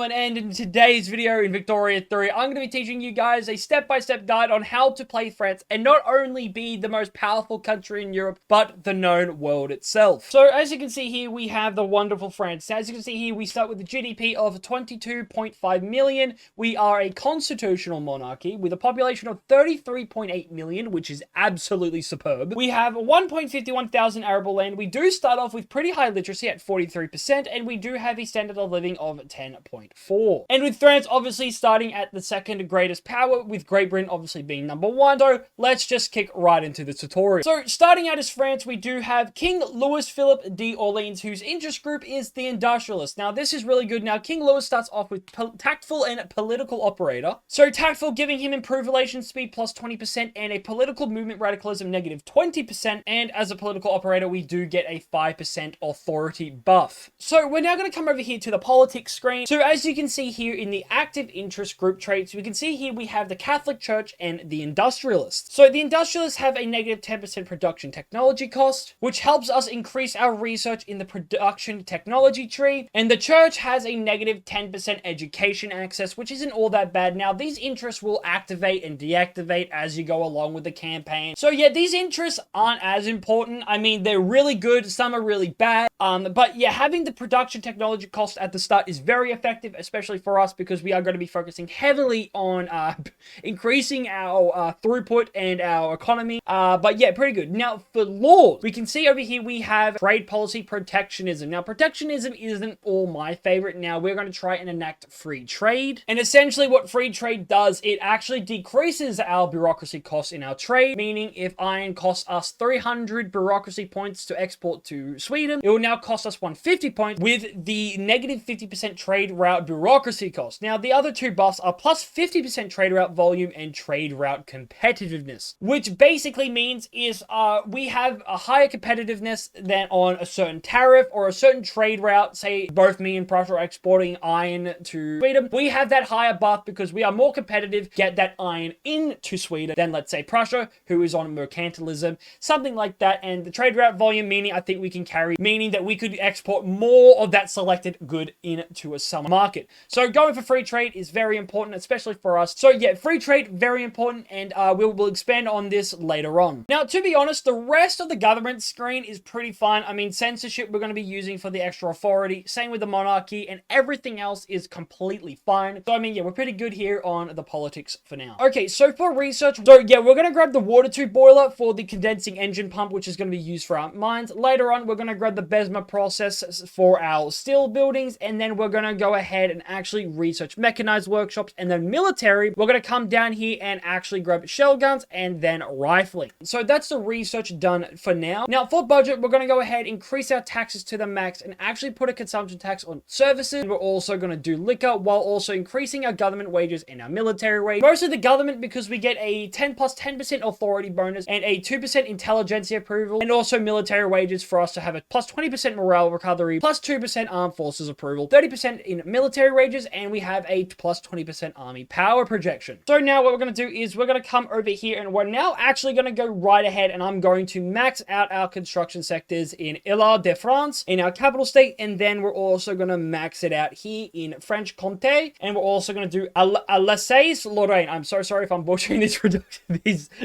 And in today's video in Victoria 3, I'm going to be teaching you guys a step-by-step guide on how to play France and not only be the most powerful country in Europe, but the known world itself. So as you can see here, we have the wonderful France. As you can see here, we start with a GDP of 22.5 million. We are a constitutional monarchy with a population of 33.8 million, which is absolutely superb. We have 1.51 thousand arable land. We do start off with pretty high literacy at 43%, and we do have a standard of living of 10.4. And with France obviously starting at the second greatest power, with Great Britain obviously being number one. So let's just kick right into the tutorial. So starting out as France, we do have King Louis Philippe d'Orleans, whose interest group is the Industrialists. Now this is really good. Now King Louis starts off with tactful and political operator. So tactful, giving him improved relation speed plus 20% and a political movement radicalism negative 20%. And as a political operator, we do get a 5% authority buff. So we're now going to come over here to the politics screen. So as you can see here in the active interest group traits, we can see here we have the Catholic Church and the Industrialists. So the Industrialists have a negative 10% production technology cost, which helps us increase our research in the production technology tree. And the Church has a negative 10% education access, which isn't all that bad. Now these interests will activate and deactivate as you go along with the campaign. So yeah, these interests aren't as important. I mean, they're really good. Some are really bad. But yeah, having the production technology cost at the start is very effective, especially for us, because we are going to be focusing heavily on increasing our throughput and our economy. But yeah, pretty good. Now for laws, we can see over here we have trade policy protectionism. Now protectionism isn't all my favorite. Now we're going to try and enact free trade. And essentially what free trade does, it actually decreases our bureaucracy costs in our trade, meaning if iron costs us 300 bureaucracy points to export to Sweden, it will now cost us 150 points with the negative 50% trade route bureaucracy cost. Now the other two buffs are plus 50% trade route volume and trade route competitiveness, which basically means is we have a higher competitiveness than on a certain tariff or a certain trade route. Say both me and Prussia are exporting iron to Sweden. We have that higher buff because we are more competitive, get that iron into Sweden than let's say Prussia, who is on mercantilism, something like that. And the trade route volume, meaning I think we can carry, meaning that we could export more of that selected good into a summer market. So going for free trade is very important, especially for us. So yeah, free trade, very important, and we'll expand on this later on. Now, to be honest, the rest of the government screen is pretty fine. I mean, censorship we're going to be using for the extra authority, same with the monarchy, and everything else is completely fine. So I mean, yeah, we're pretty good here on the politics for now. Okay, so for research, so yeah, we're going to grab the water tube boiler for the condensing engine pump, which is going to be used for our mines. Later on, we're going to grab the Besma process for our steel buildings, and then we're going to go ahead and actually research mechanized workshops. And then military, we're going to come down here and actually grab shell guns and then rifling. So that's the research done for now. Now for budget, we're going to go ahead, increase our taxes to the max and actually put a consumption tax on services. We're also going to do liquor while also increasing our government wages and our military wage. Mostly the government, because we get a 10 plus 10% authority bonus and a 2% intelligentsia approval, and also military wages for us to have a plus 20% morale recovery, plus 2% armed forces approval, 30% in military wages, and we have a plus 20% army power projection. So now what we're going to do is we're going to come over here and we're now actually going to go right ahead, and I'm going to max out our construction sectors in Île-de-France, in our capital state, and then we're also going to max it out here in Franche-Comté, and we're also going to do Alsace-Lorraine. I'm so sorry if I'm butchering these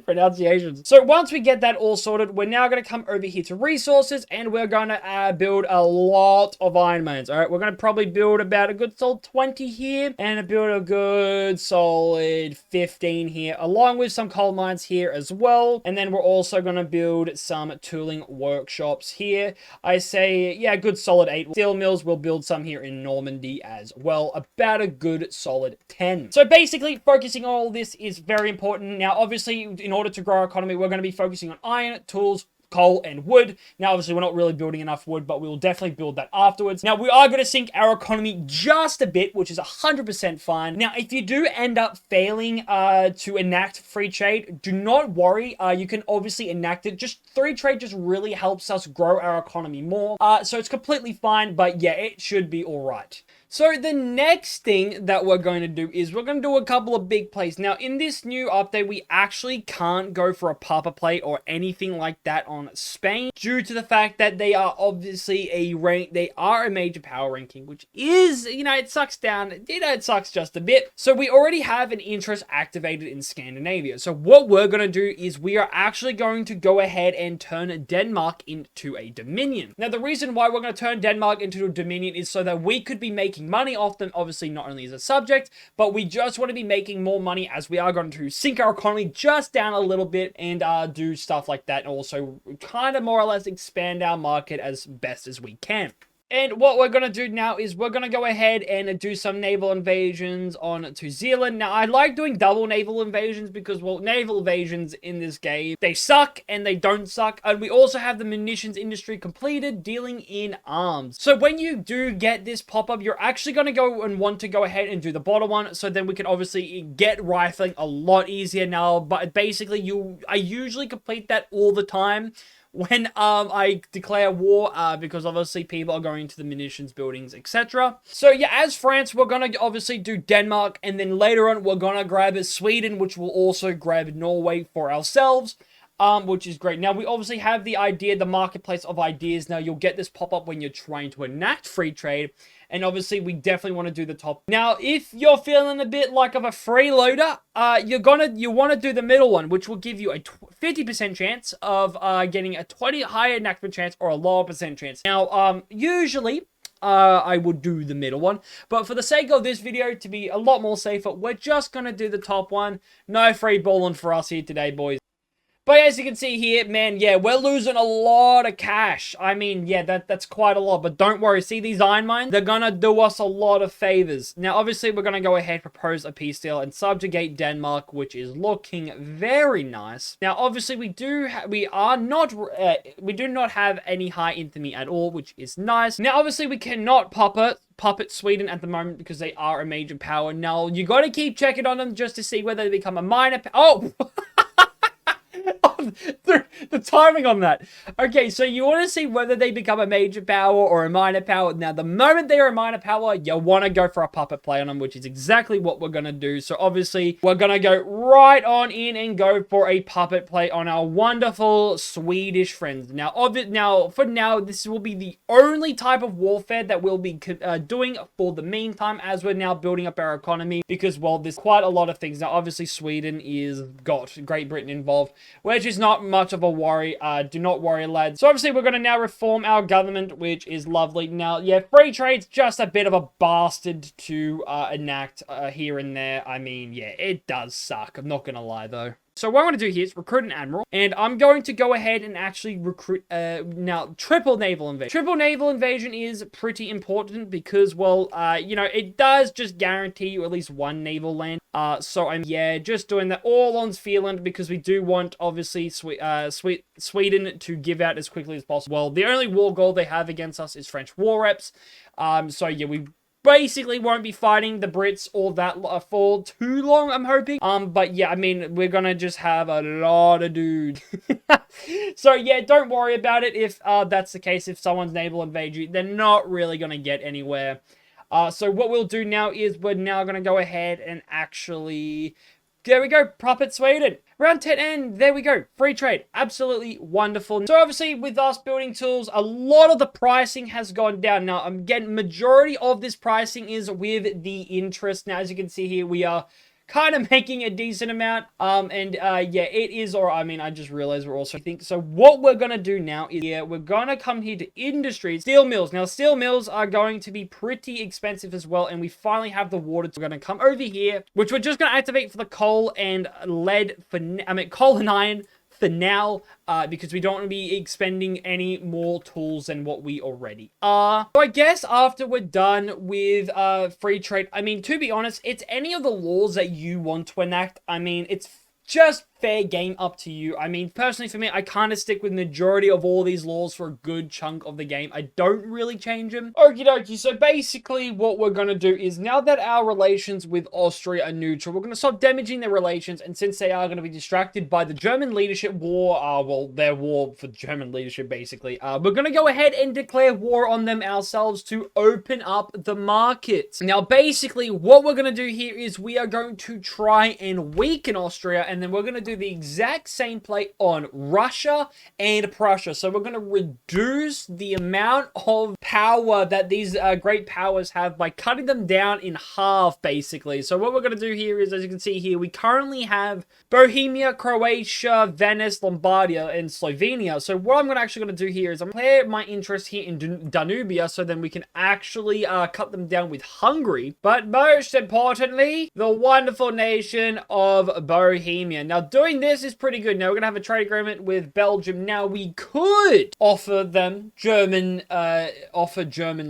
pronunciations. So once we get that all sorted, we're now going to come over here to resources, and we're going to build a lot of iron mines. All right, we're going to probably build about a good solid 20 here, and build a good solid 15 here, along with some coal mines here as well. And then we're also going to build some tooling workshops here. I say, yeah, good solid 8 steel mills. We'll build some here in Normandy as well, about a good solid 10. So basically, focusing on all this is very important. Now, obviously, in order to grow our economy, we're going to be focusing on iron, tools, coal, and wood. Now, obviously, we're not really building enough wood, but we will definitely build that afterwards. Now, we are going to sink our economy just a bit, which is 100% fine. Now, if you do end up failing to enact free trade, do not worry. You can obviously enact it. Just free trade just really helps us grow our economy more. So it's completely fine, but yeah, it should be all right. So the next thing that we're going to do is we're going to do a couple of big plays. Now, in this new update, we actually can't go for a papa play or anything like that on Spain due to the fact that they are obviously they are a major power ranking, which is, it sucks down. It sucks just a bit. So we already have an interest activated in Scandinavia. So what we're going to do is we are actually going to go ahead and turn Denmark into a dominion. Now, the reason why we're going to turn Denmark into a dominion is so that we could be making money off them, obviously not only as a subject, but we just want to be making more money as we are going to sink our economy just down a little bit and do stuff like that, and also kind of more or less expand our market as best as we can. And what we're going to do now is we're going to go ahead and do some naval invasions on New Zealand. Now, I like doing double naval invasions because, well, naval invasions in this game, they suck and they don't suck. And we also have the munitions industry completed, dealing in arms. So when you do get this pop-up, you're actually going to go and want to go ahead and do the bottom one. So then we can obviously get rifling a lot easier now. But basically, I usually complete that all the time when I declare war, because obviously people are going to the munitions buildings, etc. So yeah, as France, we're going to obviously do Denmark, and then later on, we're going to grab Sweden, which will also grab Norway for ourselves. Which is great. Now, we obviously have the idea, the marketplace of ideas. Now, you'll get this pop-up when you're trying to enact free trade. And obviously, we definitely want to do the top. Now, if you're feeling a bit like of a freeloader, you want to do the middle one, which will give you a 50% chance of getting a 20 higher enactment chance or a lower percent chance. Now, usually, I would do the middle one, but for the sake of this video, to be a lot more safer, we're just going to do the top one. No free balling for us here today, boys. But as you can see here, man, yeah, we're losing a lot of cash. I mean, yeah, that's quite a lot. But don't worry. See these iron mines? They're going to do us a lot of favors. Now, obviously, we're going to go ahead, propose a peace deal, and subjugate Denmark, which is looking very nice. Now, obviously, we do not have any high infamy at all, which is nice. Now, obviously, we cannot puppet Sweden at the moment because they are a major power. Now, you got to keep checking on them just to see whether they become a minor Oh! The timing on that. Okay, so you want to see whether they become a major power or a minor power. Now, the moment they are a minor power, you want to go for a puppet play on them, which is exactly what we're going to do. So, obviously, we're going to go right on in and go for a puppet play on our wonderful Swedish friends. Now, for now, this will be the only type of warfare that we'll be doing for the meantime, as we're now building up our economy, because, well, there's quite a lot of things. Now, obviously, Sweden is got Great Britain involved, which is not much of a worry. Do not worry, lads. So obviously, we're going to now reform our government, which is lovely. Now, yeah, free trade's just a bit of a bastard to enact here and there. I mean, yeah, it does suck. I'm not going to lie, though. So what I'm going to do here is recruit an admiral, and I'm going to go ahead and actually recruit, now, triple naval invasion. Triple naval invasion is pretty important because, well, it does just guarantee you at least one naval land. So I'm, yeah, just doing that all on Finland because we do want, obviously, Sweden to give out as quickly as possible. Well, the only war goal they have against us is French war reps. So yeah, we basically won't be fighting the Brits or that for too long, I'm hoping. But yeah, I mean, we're gonna just have a lot of dudes. So yeah, don't worry about it if that's the case. If someone's naval invade you, they're not really gonna get anywhere. So what we'll do now is we're now gonna go ahead and actually... There we go, puppet Sweden. Round 10, and there we go. Free trade. Absolutely wonderful. So obviously, with us building tools, a lot of the pricing has gone down. Now, again, majority of this pricing is with the interest. Now, as you can see here, we are kind of making a decent amount. Yeah, it is, or I mean, I just realized we're also so what we're going to do now is, yeah, we're going to come here to industries, steel mills. Now, steel mills are going to be pretty expensive as well, and we finally have the water. So we're going to come over here, which we're just going to activate for the coal and lead coal and iron for now, because we don't want to be expending any more tools than what we already are. So I guess after we're done with free trade, I mean, to be honest, it's any of the laws that you want to enact. I mean, it's just fair game, up to you. I mean, personally for me, I kind of stick with majority of all these laws for a good chunk of the game. I don't really change them. Okie dokie, so basically what we're going to do is, now that our relations with Austria are neutral, we're going to stop damaging their relations, and since they are going to be distracted by the German leadership war, well, their war for German leadership basically, we're going to go ahead and declare war on them ourselves to open up the market. Now basically what we're going to do here is we are going to try and weaken Austria, and then we're going to do the exact same play on Russia and Prussia. So we're going to reduce the amount of power that these great powers have by cutting them down in half, basically. So what we're going to do here is, as you can see here, we currently have Bohemia, Croatia, Venice, Lombardia, and Slovenia. So what I'm actually going to do here is I'm going to declare my interest here in Danubia, so then we can actually cut them down with Hungary. But most importantly, the wonderful nation of Bohemia. Now, doing this is pretty good. Now, we're going to have a trade agreement with Belgium. Now, we could offer them German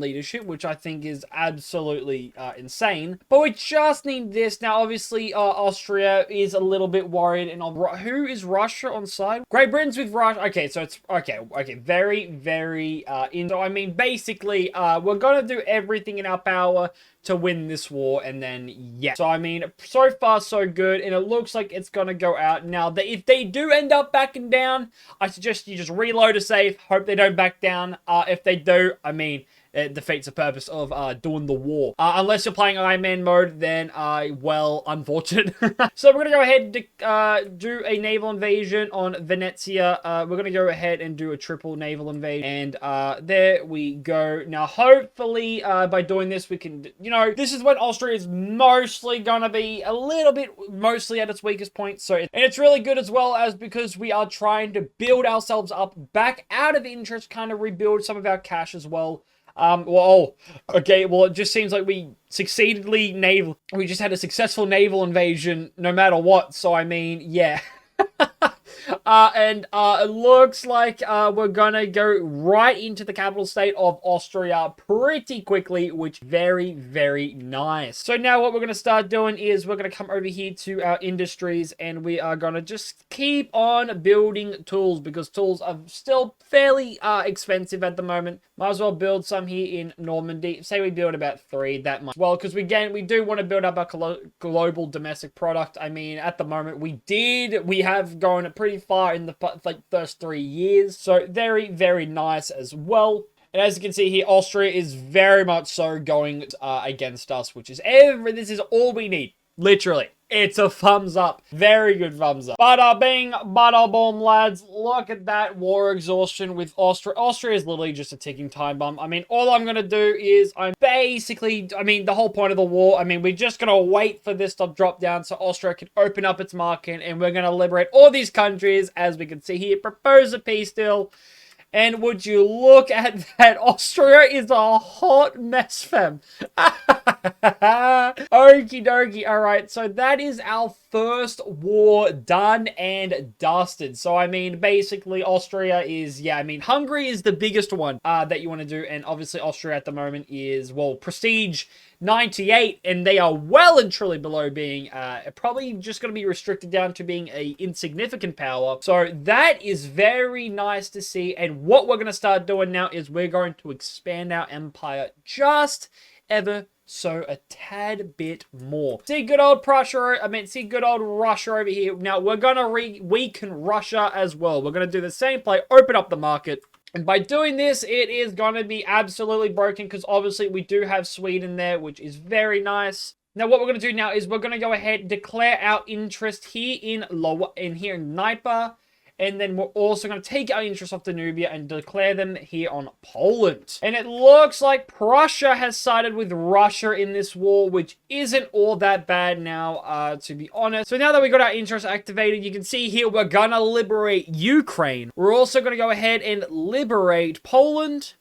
leadership, which I think is absolutely insane. But we just need this. Now, obviously, Austria is a little bit worried. And who is Russia on side? Great Britain's with Russia. Okay, so it's... Okay, very, very... So, I mean, basically, we're going to do everything in our power to win this war, and then yeah. So I mean, so far so good, and it looks like it's gonna go out. Now, if they do end up backing down, I suggest you just reload a save, hope they don't back down. If they do, I mean, it defeats the purpose of doing the war. Unless you're playing Iron Man mode, then, well, unfortunate. So we're going to go ahead and do a naval invasion on Venezia. We're going to go ahead and do a triple naval invasion. And there we go. Now, hopefully, by doing this, we can, you know, this is when Austria is mostly going to be a little bit, mostly at its weakest point. So, and it's really good as well, as because we are trying to build ourselves up back out of interest, kind of rebuild some of our cash as well. Okay, well, it just seems like we we just had a successful naval invasion no matter what, so I mean, yeah. It looks like we're gonna go right into the capital state of Austria pretty quickly, which very, very nice. So now what we're gonna start doing is we're gonna come over here to our industries, and we are gonna just keep on building tools, because tools are still fairly expensive at the moment. Might as well build some here in Normandy. Say we build about 3, that much. Well, because we do want to build up our global domestic product. I mean, at the moment we have gone pretty far in the first 3 years. So very, very nice as well. And as you can see here, Austria is very much so going against us, which is this is all we need. Literally. It's a thumbs up. Very good thumbs up. Bada bing, bada boom, lads. Look at that war exhaustion with Austria. Austria is literally just a ticking time bomb. I mean, all I'm going to do is the whole point of the war, I mean, we're just going to wait for this to drop down so Austria can open up its market, and we're going to liberate all these countries, as we can see here. Propose a peace deal. And would you look at that? Austria is a hot mess, fam. Okie dokie. Alright, so that is our first war done and dusted. So, I mean, basically, Austria is, yeah, I mean, Hungary is the biggest one that you want to do. And obviously, Austria at the moment is, well, prestige 98, and they are well and truly below being probably just going to be restricted down to being a insignificant power. So that is very nice to see. And what we're going to start doing now is we're going to expand our empire just ever so a tad bit more. See good old Russia over here. Now we're going to weaken Russia as well. We're going to do the same play, open up the market. And by doing this, it is going to be absolutely broken, because obviously we do have Sweden there, which is very nice. Now, what we're going to do now is we're going to go ahead and declare our interest here in Dnieper. And then we're also going to take our interest off Danubia and declare them here on Poland. And it looks like Prussia has sided with Russia in this war, which isn't all that bad now, to be honest. So now that we got our interest activated, you can see here we're going to liberate Ukraine. We're also going to go ahead and liberate Poland.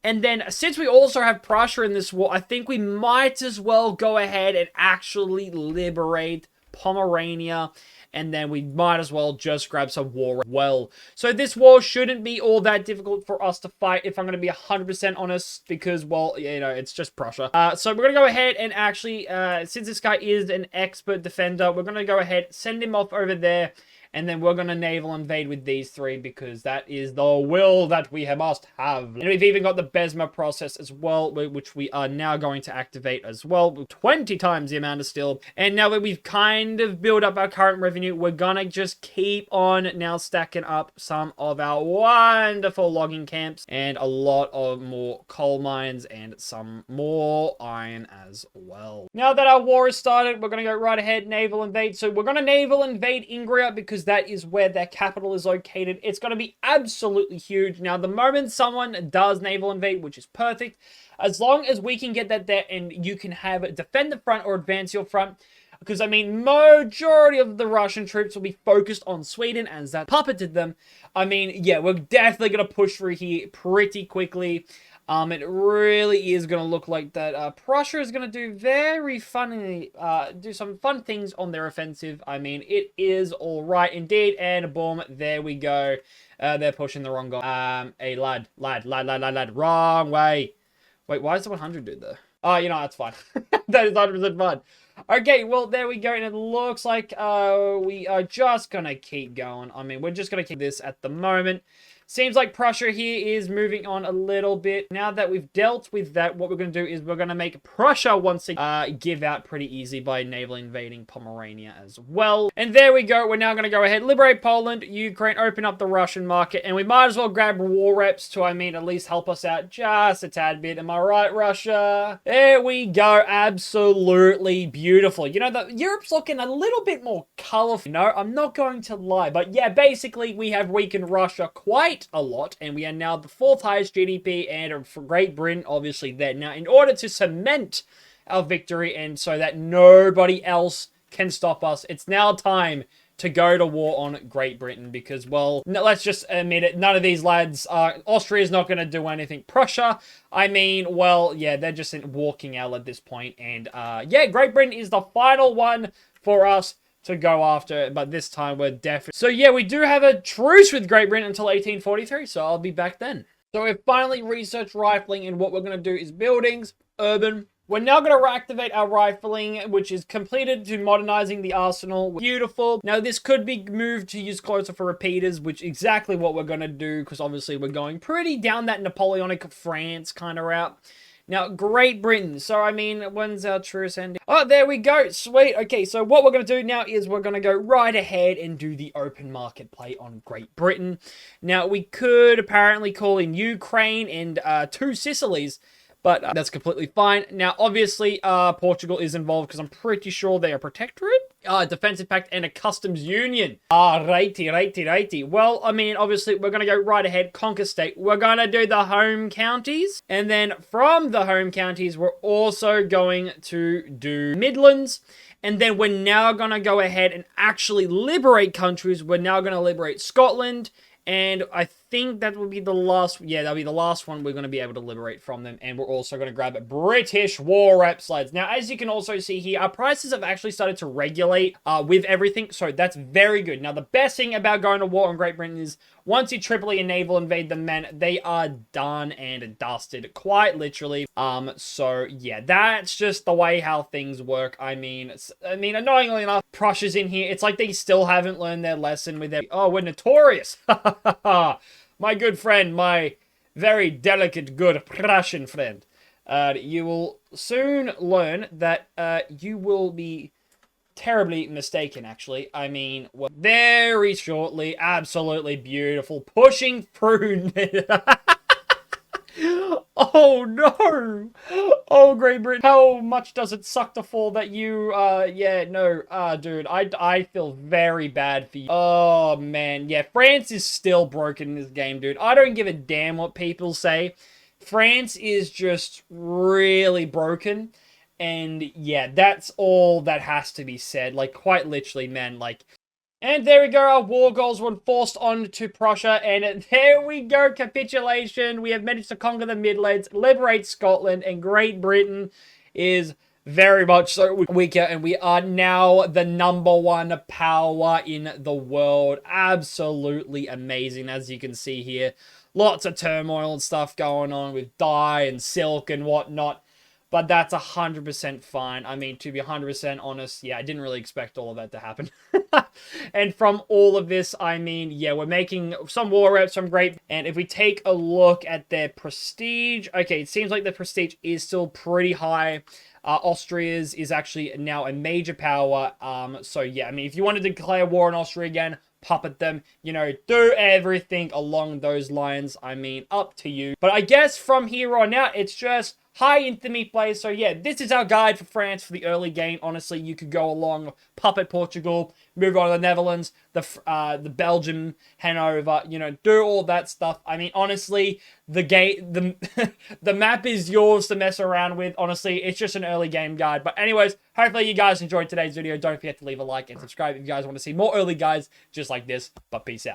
And then, since we also have Prussia in this war, I think we might as well go ahead and actually liberate Pomerania, and then we might as well just grab some war as well. So this war shouldn't be all that difficult for us to fight, if I'm going to be 100% honest, because, well, you know, it's just Prussia. So we're going to go ahead and actually, since this guy is an expert defender, we're going to go ahead, send him off over there, and then we're going to naval invade with these three, because that is the will that we must have. And we've even got the Besma process as well, which we are now going to activate as well. 20 times the amount of steel. And now that we've kind of built up our current revenue, we're going to just keep on now stacking up some of our wonderful logging camps and a lot of more coal mines and some more iron as well. Now that our war is started, we're going to go right ahead, naval invade. So we're going to naval invade Ingria, because that is where their capital is located. It's going to be absolutely huge. Now, the moment someone does naval invade, which is perfect, as long as we can get that there and you can have defend the front or advance your front, because, I mean, majority of the Russian troops will be focused on Sweden, as that puppeted them. I mean, yeah, we're definitely going to push through here pretty quickly. It really is going to look like that Prussia is going to do do some fun things on their offensive. I mean, it is all right indeed. And boom, there we go. They're pushing the wrong guy. Lad, wrong way. Wait, why is the 100 dude there? Oh, you know, that's fine. That is 100% fine. Okay, well, there we go. And it looks like we are just going to keep going. I mean, we're just going to keep this at the moment. Seems like Prussia here is moving on a little bit. Now that we've dealt with that, what we're going to do is we're going to make Prussia once again give out pretty easy by naval invading Pomerania as well. And there we go. We're now going to go ahead, liberate Poland, Ukraine, open up the Russian market, and we might as well grab war reps to, I mean, at least help us out just a tad bit. Am I right, Russia? There we go. Absolutely beautiful. You know, Europe's looking a little bit more colorful. No, I'm not going to lie. But yeah, basically, we have weakened Russia quite a lot, and we are now the 4th highest GDP, and for Great Britain, obviously, there. Now, in order to cement our victory, and so that nobody else can stop us, it's now time to go to war on Great Britain, because, well, let's just admit it, none of these lads, Austria's not going to do anything. Prussia, I mean, well, yeah, they're just walking out at this point, and, yeah, Great Britain is the final one for us to go after, but this time we're definitely... So yeah, we do have a truce with Great Britain until 1843, so I'll be back then. So we've finally researched rifling, and what we're going to do is buildings, urban. We're now going to reactivate our rifling, which is completed to modernizing the arsenal. Beautiful. Now, this could be moved to use closer for repeaters, which is exactly what we're going to do, because obviously we're going pretty down that Napoleonic France kind of route. Now, Great Britain. So, I mean, when's our truce ending? Oh, there we go. Sweet. Okay, so what we're going to do now is we're going to go right ahead and do the open market play on Great Britain. Now, we could apparently call in Ukraine and 2 Sicilies, but that's completely fine. Now, obviously, Portugal is involved because I'm pretty sure they are protectorate, defensive pact, and a customs union. Righty. Well, I mean, obviously, we're going to go right ahead, conquer state. We're going to do the home counties. And then from the home counties, we're also going to do Midlands. And then we're now going to go ahead and actually liberate countries. We're now going to liberate Scotland. And I think that will be the last, yeah, that'll be the last one we're going to be able to liberate from them. And we're also going to grab British war reps, lads. Now, as you can also see here, our prices have actually started to regulate with everything. So that's very good. Now, the best thing about going to war on Great Britain is once you triply and naval invade them, man, they are done and dusted, quite literally. So yeah, that's just the way how things work. I mean, annoyingly enough, Prussia's in here. It's like they still haven't learned their lesson with their, oh, we're notorious. My good friend, my very delicate, good Prussian friend. You will soon learn that you will be terribly mistaken, actually. I mean, well, very shortly, absolutely beautiful, pushing through. Oh no! Oh, Great Britain, how much does it suck to fall that you, yeah, no, dude, I feel very bad for you. Oh, man, yeah, France is still broken in this game, dude. I don't give a damn what people say. France is just really broken. And yeah, that's all that has to be said. Like, quite literally, man, like... And there we go, our war goals were forced on to Prussia, and there we go, capitulation. We have managed to conquer the Midlands, liberate Scotland, and Great Britain is very much so weaker, and we are now the #1 power in the world. Absolutely amazing, as you can see here. Lots of turmoil and stuff going on with dye and silk and whatnot. But that's 100% fine. I mean, to be 100% honest, yeah, I didn't really expect all of that to happen. And from all of this, I mean, yeah, we're making some war reps, some great. And if we take a look at their prestige, okay, it seems like the prestige is still pretty high. Austria's is actually now a major power. So yeah, I mean, if you wanted to declare war on Austria again, puppet them, you know, do everything along those lines. I mean, up to you. But I guess from here on out, it's just high infamy plays. So yeah, this is our guide for France for the early game. Honestly, you could go along, puppet Portugal, move on to the Netherlands, the Belgium, Hanover, you know, do all that stuff. I mean, honestly, the map is yours to mess around with. Honestly, it's just an early game guide. But anyways, hopefully you guys enjoyed today's video. Don't forget to leave a like and subscribe if you guys want to see more early guides just like this. But peace out.